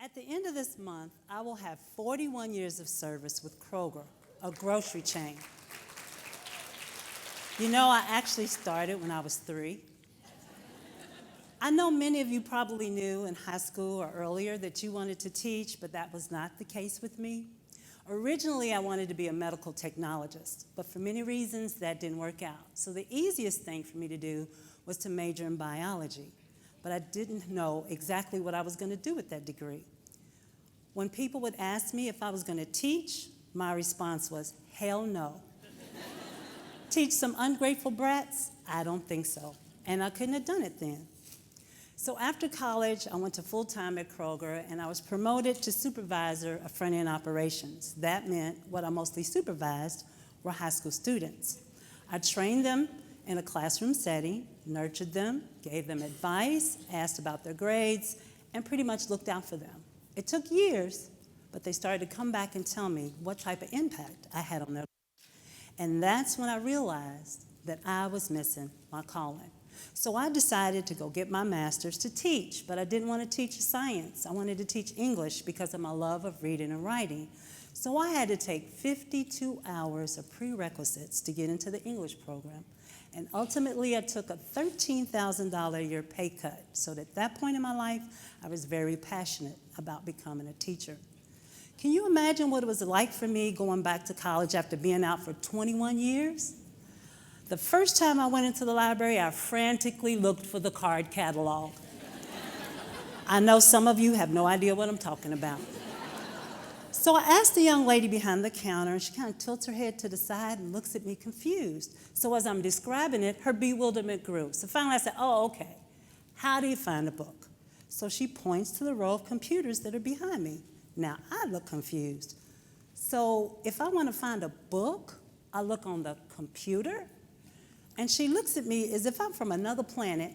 At the end of this month, I will have 41 years of service with Kroger, a grocery chain. You know, I actually started when I was 3. I know many of you probably knew in high school or earlier that you wanted to teach, but that was not the case with me. Originally, I wanted to be a medical technologist, but for many reasons, that didn't work out. So the easiest thing for me to do was to major in biology, but I didn't know exactly what I was going to do with that degree. When people would ask me if I was going to teach, my response was, hell no. Teach some ungrateful brats? I don't think so. And I couldn't have done it then. So after college, I went to full-time at Kroger, and I was promoted to supervisor of front-end operations. That meant what I mostly supervised were high school students. I trained them in a classroom setting, nurtured them, gave them advice, asked about their grades, and pretty much looked out for them. It took years, but they started to come back and tell me what type of impact I had on their life. And that's when I realized that I was missing my calling. So I decided to go get my master's to teach, but I didn't want to teach science. I wanted to teach English because of my love of reading and writing. So I had to take 52 hours of prerequisites to get into the English program. And ultimately, I took a $13,000 a year pay cut. So at that point in my life, I was very passionate about becoming a teacher. Can you imagine what it was like for me going back to college after being out for 21 years? The first time I went into the library, I frantically looked for the card catalog. I know some of you have no idea what I'm talking about. So I asked the young lady behind the counter, and she kind of tilts her head to the side and looks at me confused. So as I'm describing it, her bewilderment grew. So finally I said, oh, okay, how do you find a book? So she points to the row of computers that are behind me. Now I look confused. So if I want to find a book, I look on the computer? And she looks at me as if I'm from another planet,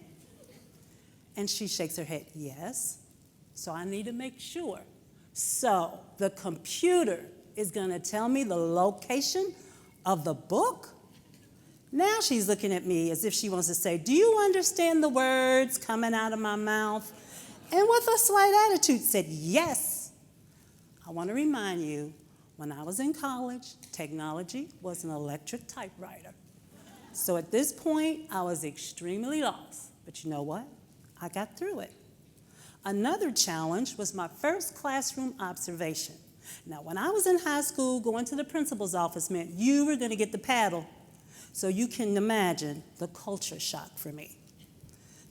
and she shakes her head, yes. So I need to make sure. So the computer is going to tell me the location of the book? Now she's looking at me as if she wants to say, do you understand the words coming out of my mouth? And with a slight attitude said, yes. I want to remind you, when I was in college, technology was an electric typewriter. So at this point, I was extremely lost. But you know what? I got through it. Another challenge was my first classroom observation. Now, when I was in high school, going to the principal's office meant you were going to get the paddle. So you can imagine the culture shock for me.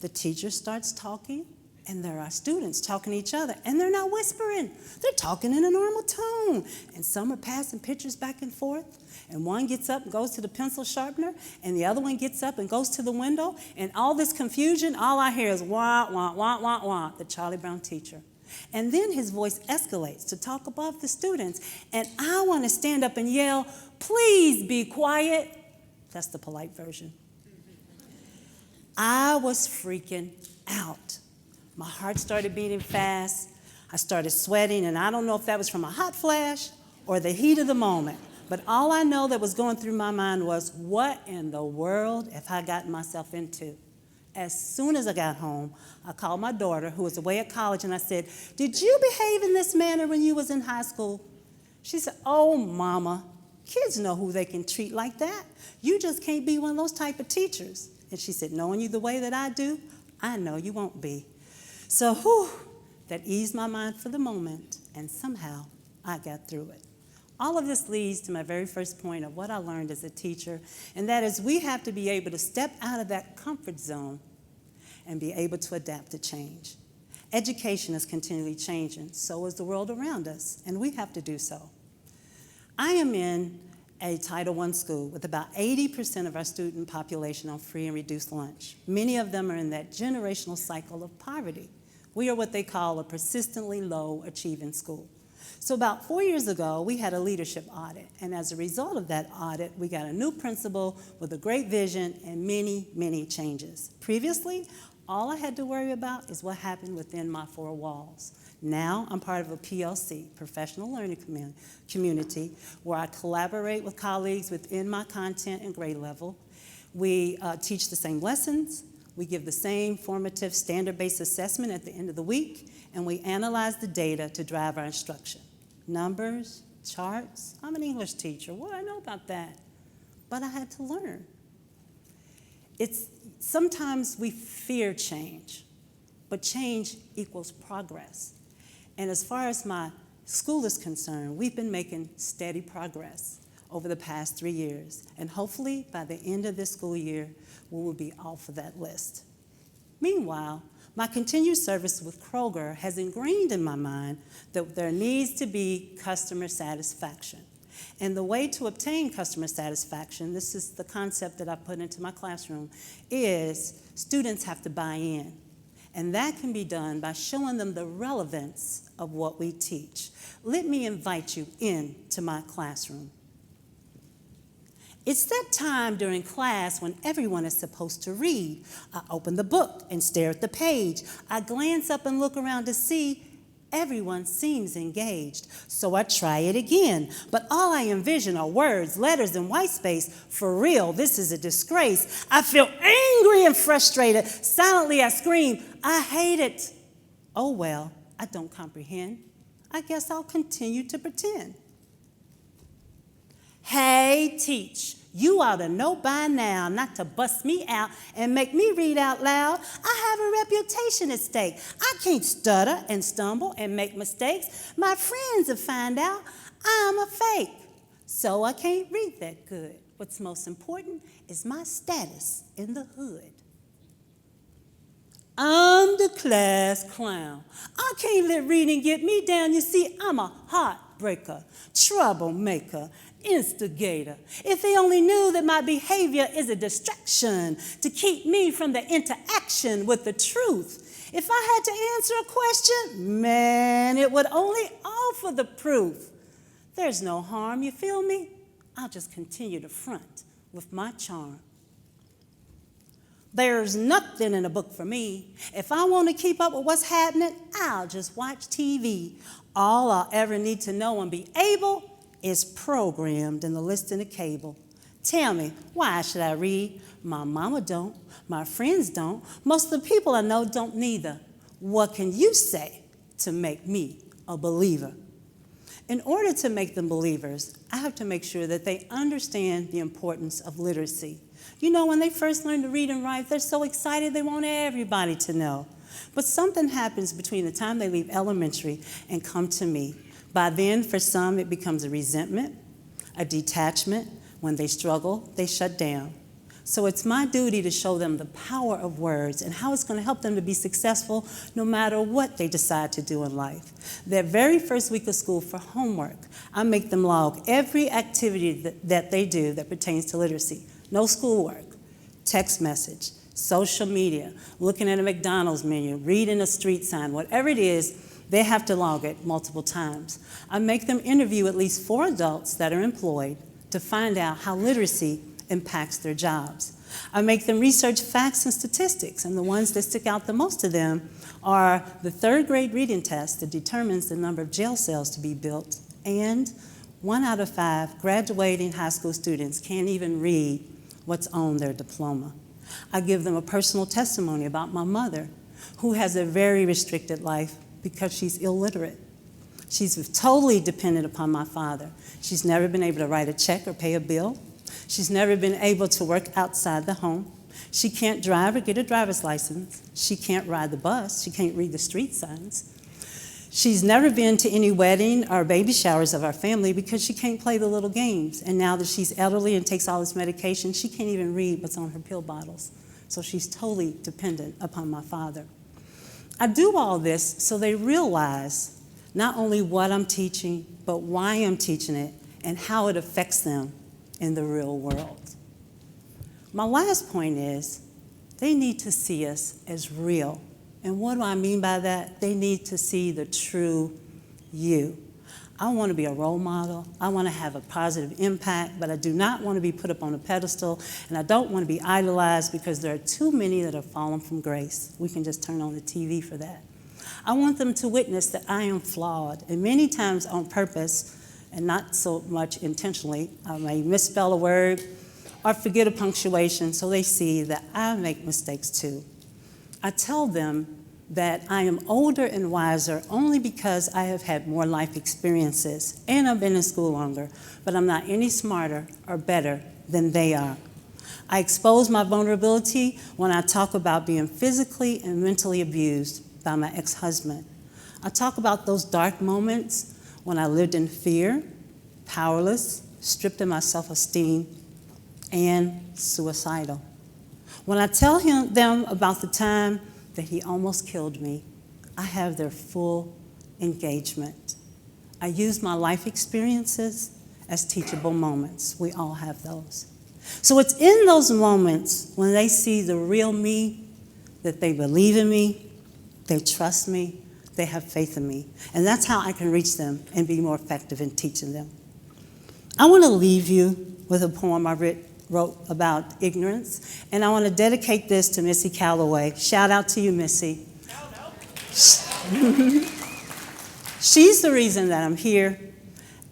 The teacher starts talking, and there are students talking to each other, and they're not whispering. They're talking in a normal tone. And some are passing pictures back and forth. And one gets up and goes to the pencil sharpener, and the other one gets up and goes to the window. And all this confusion, all I hear is wah, wah, wah, wah, wah, the Charlie Brown teacher. And then his voice escalates to talk above the students. And I want to stand up and yell, please be quiet. That's the polite version. I was freaking out. My heart started beating fast. I started sweating, and I don't know if that was from a hot flash or the heat of the moment. But all I know that was going through my mind was, what in the world have I gotten myself into? As soon as I got home, I called my daughter, who was away at college, and I said, did you behave in this manner when you was in high school? She said, oh, Mama, kids know who they can treat like that. You just can't be one of those type of teachers. And she said, knowing you the way that I do, I know you won't be. So, that eased my mind for the moment, and somehow I got through it. All of this leads to my very first point of what I learned as a teacher, and that is we have to be able to step out of that comfort zone and be able to adapt to change. Education is continually changing, so is the world around us, and we have to do so. I am in a Title I school with about 80% of our student population on free and reduced lunch. Many of them are in that generational cycle of poverty. We are what they call a persistently low achieving school. So about 4 years ago, we had a leadership audit, and as a result of that audit, we got a new principal with a great vision and many, many changes. Previously, all I had to worry about is what happened within my 4 walls. Now, I'm part of a PLC, Professional Learning Community, where I collaborate with colleagues within my content and grade level. We teach the same lessons, We give the same formative standard-based assessment at the end of the week, and we analyze the data to drive our instruction. Numbers, charts. I'm an English teacher. What do I know about that? But I had to learn. Sometimes we fear change, but change equals progress. And as far as my school is concerned, we've been making steady progress over the past 3 years. And hopefully, by the end of this school year, we will be off of that list. Meanwhile, my continued service with Kroger has ingrained in my mind that there needs to be customer satisfaction. And the way to obtain customer satisfaction, this is the concept that I put into my classroom, is students have to buy in. And that can be done by showing them the relevance of what we teach. Let me invite you into my classroom. It's that time during class when everyone is supposed to read. I open the book and stare at the page. I glance up and look around to see everyone seems engaged. So I try it again. But all I envision are words, letters, and white space. For real, this is a disgrace. I feel angry and frustrated. Silently I scream, I hate it. Oh well, I don't comprehend. I guess I'll continue to pretend. Hey, teach, you ought to know by now not to bust me out and make me read out loud. I have a reputation at stake. I can't stutter and stumble and make mistakes. My friends will find out I'm a fake, so I can't read that good. What's most important is my status in the hood. I'm the class clown. I can't let reading get me down. You see, I'm a heartbreaker, troublemaker, instigator. If they only knew that my behavior is a distraction to keep me from the interaction with the truth. If I had to answer a question, man, it would only offer the proof. There's no harm, you feel me? I'll just continue to front with my charm. There's nothing in a book for me. If I want to keep up with what's happening, I'll just watch TV. All I'll ever need to know and be able is programmed in the list in the cable. Tell me, why should I read? My mama don't. My friends don't. Most of the people I know don't neither. What can you say to make me a believer? In order to make them believers, I have to make sure that they understand the importance of literacy. You know, when they first learn to read and write, they're so excited they want everybody to know. But something happens between the time they leave elementary and come to me. By then, for some, it becomes a resentment, a detachment. When they struggle, they shut down. So it's my duty to show them the power of words and how it's going to help them to be successful no matter what they decide to do in life. Their very first week of school for homework, I make them log every activity that they do that pertains to literacy. No schoolwork, text message, social media, looking at a McDonald's menu, reading a street sign, whatever it is, they have to log it multiple times. I make them interview at least 4 adults that are employed to find out how literacy impacts their jobs. I make them research facts and statistics, and the ones that stick out the most to them are the 3rd grade reading test that determines the number of jail cells to be built, and 1 out of 5 graduating high school students can't even read what's on their diploma. I give them a personal testimony about my mother, who has a very restricted life because she's illiterate. She's totally dependent upon my father. She's never been able to write a check or pay a bill. She's never been able to work outside the home. She can't drive or get a driver's license. She can't ride the bus. She can't read the street signs. She's never been to any wedding or baby showers of our family because she can't play the little games. And now that she's elderly and takes all this medication, she can't even read what's on her pill bottles. So she's totally dependent upon my father. I do all this so they realize not only what I'm teaching, but why I'm teaching it and how it affects them in the real world. My last point is they need to see us as real. And what do I mean by that? They need to see the true you. I want to be a role model. I want to have a positive impact, but I do not want to be put up on a pedestal, and I don't want to be idolized because there are too many that have fallen from grace. We can just turn on the TV for that. I want them to witness that I am flawed, and many times on purpose, and not so much intentionally. I may misspell a word, or forget a punctuation so they see that I make mistakes too. I tell them that I am older and wiser only because I have had more life experiences and I've been in school longer, but I'm not any smarter or better than they are. I expose my vulnerability when I talk about being physically and mentally abused by my ex-husband. I talk about those dark moments when I lived in fear, powerless, stripped of my self-esteem, and suicidal. When I tell them about the time that he almost killed me, I have their full engagement. I use my life experiences as teachable moments. We all have those. So it's in those moments when they see the real me that they believe in me, they trust me, they have faith in me. And that's how I can reach them and be more effective in teaching them. I want to leave you with a poem I wrote about ignorance, and I want to dedicate this to Missy Calloway. Shout out to you, Missy. She's the reason that I'm here,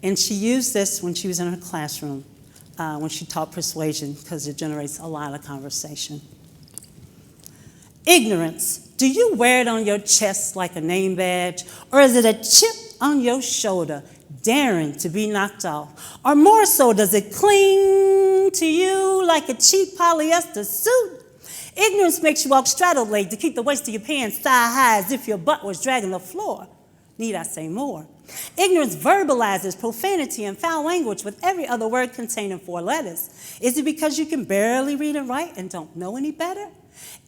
and she used this when she was in her classroom, when she taught persuasion, because it generates a lot of conversation. Ignorance. Do you wear it on your chest like a name badge, or is it a chip on your shoulder, daring to be knocked off? Or more so, does it cling to you like a cheap polyester suit? Ignorance makes you walk straddle-legged to keep the waist of your pants thigh-high as if your butt was dragging the floor. Need I say more? Ignorance verbalizes profanity and foul language with every other word containing 4 letters. Is it because you can barely read and write and don't know any better?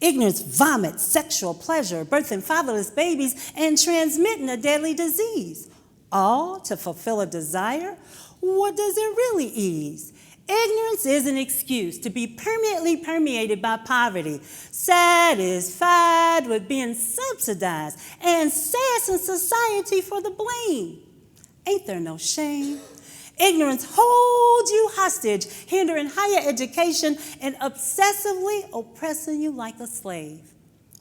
Ignorance vomits sexual pleasure, birthing fatherless babies, and transmitting a deadly disease. All to fulfill a desire? What does it really ease? Ignorance is an excuse to be permanently permeated by poverty, satisfied with being subsidized, and sassing society for the blame. Ain't there no shame? Ignorance holds you hostage, hindering higher education and obsessively oppressing you like a slave.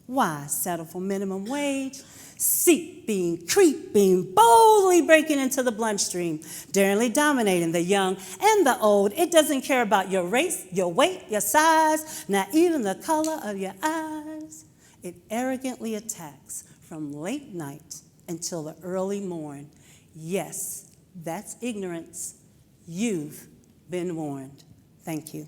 Why settle for minimum wage? Seeping, creeping, boldly breaking into the bloodstream, daringly dominating the young and the old. It doesn't care about your race, your weight, your size, not even the color of your eyes. It arrogantly attacks from late night until the early morn. Yes, that's ignorance. You've been warned. Thank you.